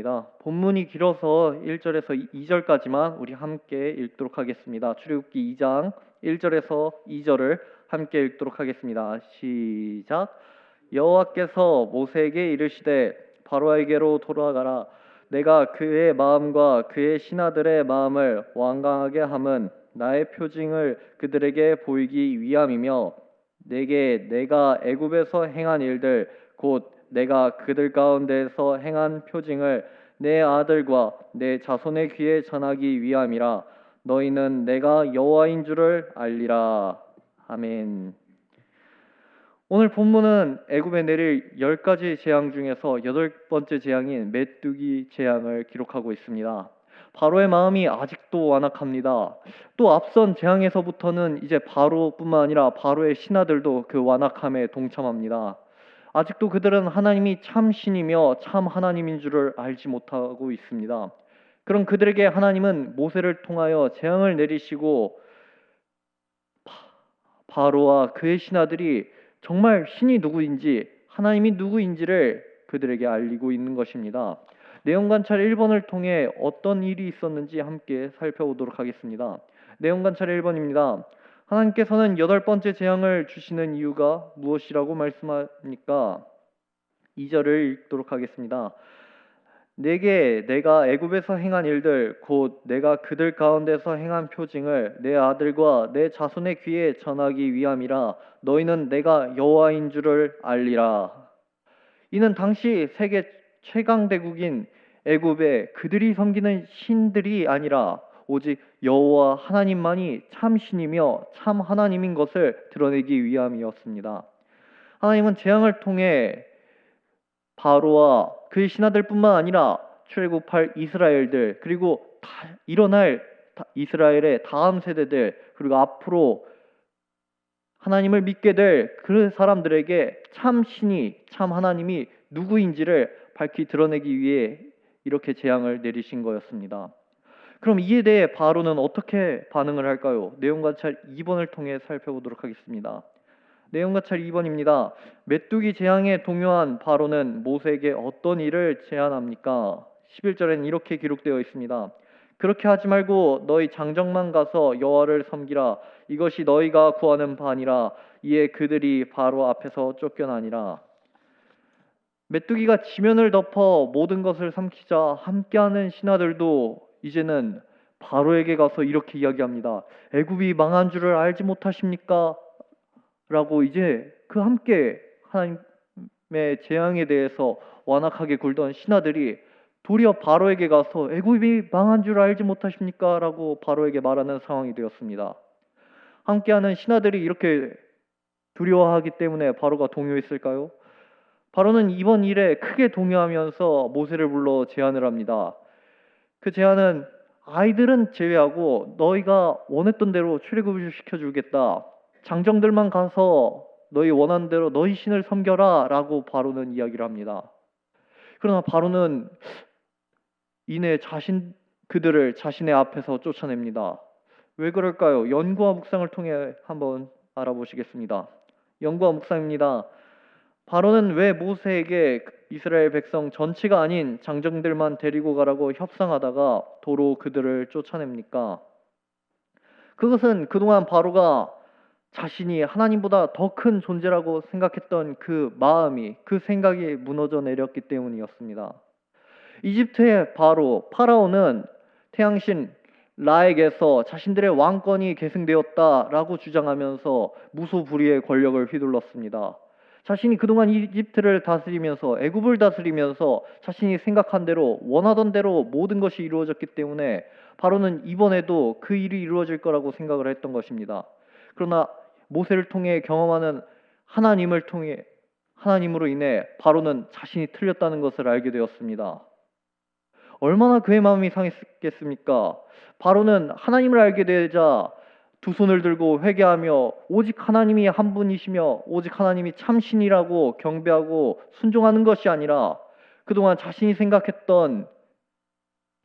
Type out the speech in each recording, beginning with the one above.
하겠습니다. 본문이 길어서 1절에서 2절까지만 우리 함께 읽도록 하겠습니다. 출애굽기 2장 1절에서 2절을 함께 읽도록 하겠습니다. 시작. 여호와께서 모세에게 이르시되 바로에게로 돌아가라. 내가 그의 마음과 그의 신하들의 마음을 완강하게 함은 나의 표징을 그들에게 보이기 위함이며 내가 애굽에서 행한 일들 곧 내가 그들 가운데서 행한 표징을 내 아들과 내 자손의 귀에 전하기 위함이라. 너희는 내가 여호와인 줄을 알리라. 아멘. 오늘 본문은 애굽에 내릴 10가지 재앙 중에서 8번째 재앙인 메뚜기 재앙을 기록하고 있습니다. 바로의 마음이 아직도 완악합니다. 또 앞선 재앙에서부터는 이제 바로뿐만 아니라 바로의 신하들도 그 완악함에 동참합니다. 아직도 그들은 하나님이 참 신이며 참 하나님인 줄을 알지 못하고 있습니다. 그럼 그들에게 하나님은 모세를 통하여 재앙을 내리시고 바로와 그의 신하들이 정말 신이 누구인지 하나님이 누구인지를 그들에게 알리고 있는 것입니다. 내용관찰 1번을 통해 어떤 일이 있었는지 함께 살펴보도록 하겠습니다. 내용관찰 1번입니다. 하나님께서는 8번째 재앙을 주시는 이유가 무엇이라고 말씀합니까? 2절을 읽도록 하겠습니다. 내가 애굽에서 행한 일들 곧 내가 그들 가운데서 행한 표징을 내 아들과 내 자손의 귀에 전하기 위함이라. 너희는 내가 여호와인 줄을 알리라. 이는 당시 세계 최강대국인 애굽에 그들이 섬기는 신들이 아니라 오직 여호와 하나님만이 참 신이며 참 하나님인 것을 드러내기 위함이었습니다. 하나님은 재앙을 통해 바로와 그의 신하들뿐만 아니라 출애굽할 이스라엘들 그리고 일어날 이스라엘의 다음 세대들 그리고 앞으로 하나님을 믿게 될 그 사람들에게 참 신이 참 하나님이 누구인지를 밝히 드러내기 위해 이렇게 재앙을 내리신 거였습니다. 그럼 이에 대해 바로는 어떻게 반응을 할까요? 내용관찰 2번을 통해 살펴보도록 하겠습니다. 내용관찰 2번입니다. 메뚜기 재앙에 동요한 바로는 모세에게 어떤 일을 제안합니까? 11절에는 이렇게 기록되어 있습니다. 그렇게 하지 말고 너희 장정만 가서 여호와를 섬기라. 이것이 너희가 구하는 바니라. 이에 그들이 바로 앞에서 쫓겨나니라. 메뚜기가 지면을 덮어 모든 것을 삼키자 함께하는 신하들도 이제는 바로에게 가서 이렇게 이야기합니다. 애굽이 망한 줄을 알지 못하십니까? 라고 이제 그 함께 하나님의 재앙에 대해서 완악하게 굴던 신하들이 도리어 바로에게 가서 애굽이 망한 줄 알지 못하십니까? 라고 바로에게 말하는 상황이 되었습니다. 함께하는 신하들이 이렇게 두려워하기 때문에 바로가 동요했을까요? 바로는 이번 일에 크게 동요하면서 모세를 불러 제안을 합니다. 그 제안은 아이들은 제외하고 너희가 원했던 대로 출애굽을 시켜주겠다. 장정들만 가서 너희 원하는 대로 너희 신을 섬겨라 라고 바로는 이야기를 합니다. 그러나 바로는 이내 그들을 자신의 앞에서 쫓아냅니다. 왜 그럴까요? 연구와 묵상을 통해 한번 알아보시겠습니다. 연구와 묵상입니다. 바로는 왜 모세에게 이스라엘 백성 전체가 아닌 장정들만 데리고 가라고 협상하다가 도로 그들을 쫓아냅니까? 그것은 그동안 바로가 자신이 하나님보다 더 큰 존재라고 생각했던 그 마음이, 그 생각이 무너져 내렸기 때문이었습니다. 이집트의 파라오는 태양신 라에게서 자신들의 왕권이 계승되었다라고 주장하면서 무소불위의 권력을 휘둘렀습니다. 자신이 그동안 이집트를 다스리면서 애굽을 다스리면서 자신이 생각한 대로 원하던 대로 모든 것이 이루어졌기 때문에 바로는 이번에도 그 일이 이루어질 거라고 생각을 했던 것입니다. 그러나 모세를 통해 경험하는 하나님으로 인해 바로는 자신이 틀렸다는 것을 알게 되었습니다. 얼마나 그의 마음이 상했겠습니까? 바로는 하나님을 알게 되자 두 손을 들고 회개하며 오직 하나님이 한 분이시며 오직 하나님이 참신이라고 경배하고 순종하는 것이 아니라 그동안 자신이 생각했던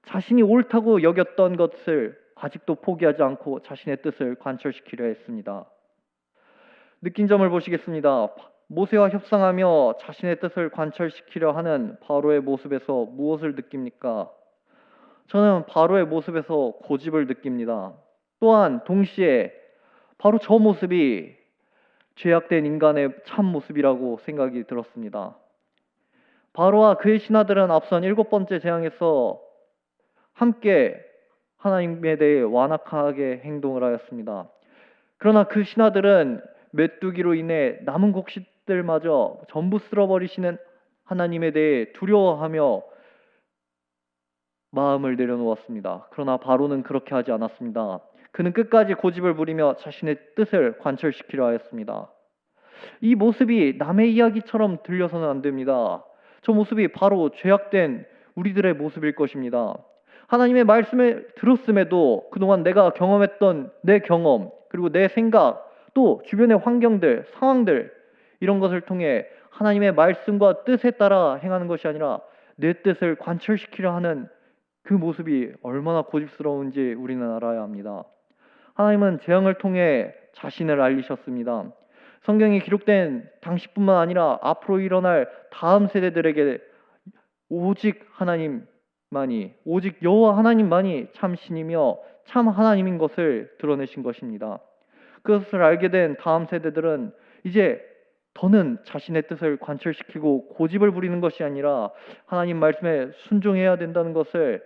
자신이 옳다고 여겼던 것을 아직도 포기하지 않고 자신의 뜻을 관철시키려 했습니다. 느낀 점을 보시겠습니다. 모세와 협상하며 자신의 뜻을 관철시키려 하는 바로의 모습에서 무엇을 느낍니까? 저는 바로의 모습에서 고집을 느낍니다. 또한 동시에 바로 저 모습이 죄악된 인간의 참 모습이라고 생각이 들었습니다. 바로와 그의 신하들은 앞선 7번째 재앙에서 함께 하나님에 대해 완악하게 행동을 하였습니다. 그러나 그 신하들은 메뚜기로 인해 남은 곡식들마저 전부 쓸어버리시는 하나님에 대해 두려워하며 마음을 내려놓았습니다. 그러나 바로는 그렇게 하지 않았습니다. 그는 끝까지 고집을 부리며 자신의 뜻을 관철시키려 하였습니다. 이 모습이 남의 이야기처럼 들려서는 안 됩니다. 저 모습이 바로 죄악된 우리들의 모습일 것입니다. 하나님의 말씀을 들었음에도 그동안 내가 경험했던 내 경험, 그리고 내 생각, 또 주변의 환경들, 상황들, 이런 것을 통해 하나님의 말씀과 뜻에 따라 행하는 것이 아니라 내 뜻을 관철시키려 하는 그 모습이 얼마나 고집스러운지 우리는 알아야 합니다. 하나님은 재앙을 통해 자신을 알리셨습니다. 성경에 기록된 당시뿐만 아니라 앞으로 일어날 다음 세대들에게 오직 하나님만이, 오직 여호와 하나님만이 참 신이며 참 하나님인 것을 드러내신 것입니다. 그것을 알게 된 다음 세대들은 이제 더는 자신의 뜻을 관철시키고 고집을 부리는 것이 아니라 하나님 말씀에 순종해야 된다는 것을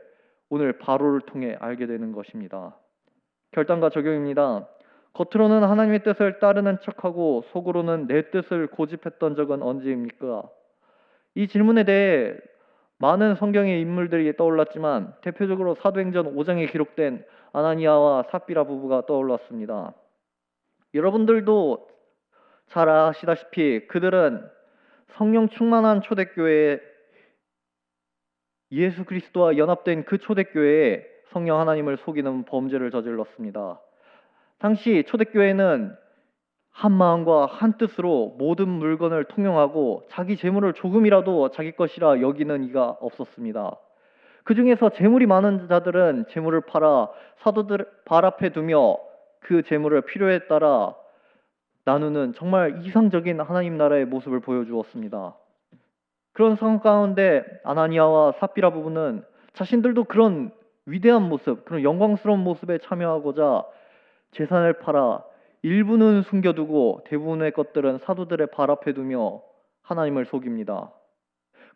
오늘 바로를 통해 알게 되는 것입니다. 결단과 적용입니다. 겉으로는 하나님의 뜻을 따르는 척하고 속으로는 내 뜻을 고집했던 적은 언제입니까? 이 질문에 대해 많은 성경의 인물들이 떠올랐지만 대표적으로 사도행전 5장에 기록된 아나니아와 삽비라 부부가 떠올랐습니다. 여러분들도 잘 아시다시피 그들은 성령 충만한 초대교회에 예수 그리스도와 연합된 그 초대교회에 성령 하나님을 속이는 범죄를 저질렀습니다. 당시 초대교회는 한 마음과 한 뜻으로 모든 물건을 통용하고 자기 재물을 조금이라도 자기 것이라 여기는 이가 없었습니다. 그 중에서 재물이 많은 자들은 재물을 팔아 사도들 발 앞에 두며 그 재물을 필요에 따라 나누는 정말 이상적인 하나님 나라의 모습을 보여주었습니다. 그런 상황 가운데 아나니아와 삽비라 부부는 자신들도 그런 위대한 모습, 그런 영광스러운 모습에 참여하고자 재산을 팔아 일부는 숨겨두고 대부분의 것들은 사도들의 발 앞에 두며 하나님을 속입니다.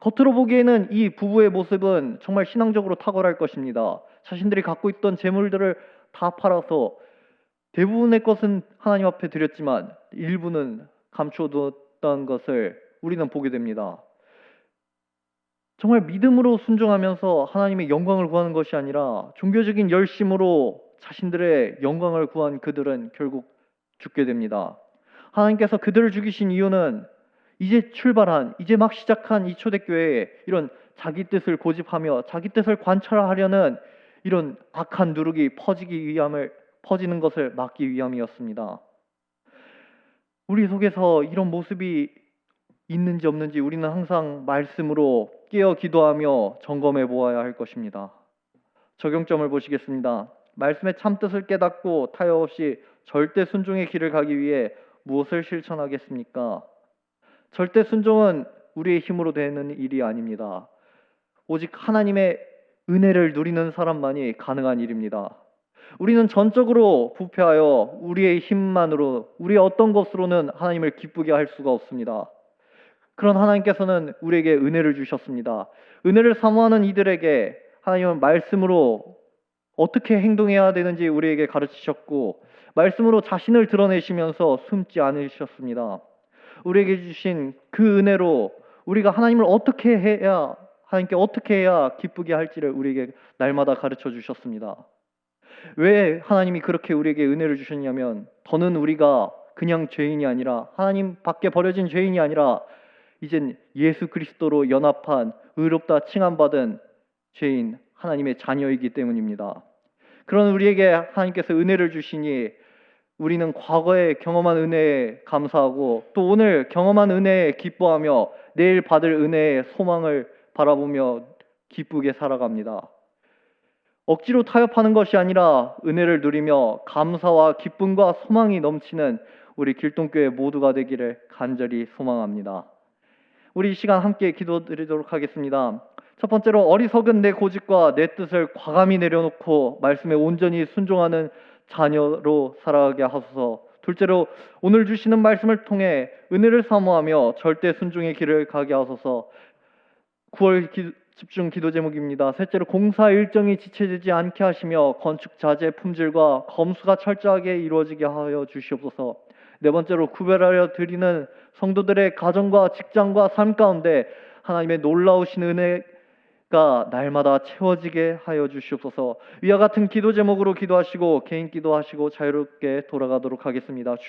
겉으로 보기에는 이 부부의 모습은 정말 신앙적으로 탁월할 것입니다. 자신들이 갖고 있던 재물들을 다 팔아서 대부분의 것은 하나님 앞에 드렸지만 일부는 감춰두었던 것을 우리는 보게 됩니다. 정말 믿음으로 순종하면서 하나님의 영광을 구하는 것이 아니라 종교적인 열심으로 자신들의 영광을 구한 그들은 결국 죽게 됩니다. 하나님께서 그들을 죽이신 이유는 이제 막 시작한 이 초대교회에 이런 자기 뜻을 고집하며 자기 뜻을 관철하려는 이런 악한 누룩이 퍼지는 것을 막기 위함이었습니다. 우리 속에서 이런 모습이 있는지 없는지 우리는 항상 말씀으로 깨어 기도하며 점검해 보아야 할 것입니다. 적용점을 보시겠습니다. 말씀의 참뜻을 깨닫고 타협 없이 절대 순종의 길을 가기 위해 무엇을 실천하겠습니까? 절대 순종은 우리의 힘으로 되는 일이 아닙니다. 오직 하나님의 은혜를 누리는 사람만이 가능한 일입니다. 우리는 전적으로 부패하여 우리의 힘만으로, 우리의 어떤 것으로는 하나님을 기쁘게 할 수가 없습니다. 그런 하나님께서는 우리에게 은혜를 주셨습니다. 은혜를 사모하는 이들에게 하나님은 말씀으로 어떻게 행동해야 되는지 우리에게 가르치셨고 말씀으로 자신을 드러내시면서 숨지 않으셨습니다. 우리에게 주신 그 은혜로 우리가 하나님을 하나님께 어떻게 해야 기쁘게 할지를 우리에게 날마다 가르쳐 주셨습니다. 왜 하나님이 그렇게 우리에게 은혜를 주셨냐면 더는 우리가 그냥 죄인이 아니라 하나님 밖에 버려진 죄인이 아니라 이젠 예수 그리스도로 연합한 의롭다 칭함받은 죄인 하나님의 자녀이기 때문입니다. 그런 우리에게 하나님께서 은혜를 주시니 우리는 과거에 경험한 은혜에 감사하고 또 오늘 경험한 은혜에 기뻐하며 내일 받을 은혜의 소망을 바라보며 기쁘게 살아갑니다. 억지로 타협하는 것이 아니라 은혜를 누리며 감사와 기쁨과 소망이 넘치는 우리 길동교회 모두가 되기를 간절히 소망합니다. 우리 이 시간 함께 기도드리도록 하겠습니다. 첫 번째로 어리석은 내 고집과 내 뜻을 과감히 내려놓고 말씀에 온전히 순종하는 자녀로 살아가게 하소서. 둘째로 오늘 주시는 말씀을 통해 은혜를 사모하며 절대 순종의 길을 가게 하소서. 9월 집중 기도 제목입니다. 셋째로 공사 일정이 지체되지 않게 하시며 건축 자재 품질과 검수가 철저하게 이루어지게 하여 주시옵소서. 네 번째로 구별하여 드리는 성도들의 가정과 직장과 삶 가운데 하나님의 놀라우신 은혜가 날마다 채워지게 하여 주시옵소서. 위와 같은 기도 제목으로 기도하시고 개인 기도하시고 자유롭게 돌아가도록 하겠습니다.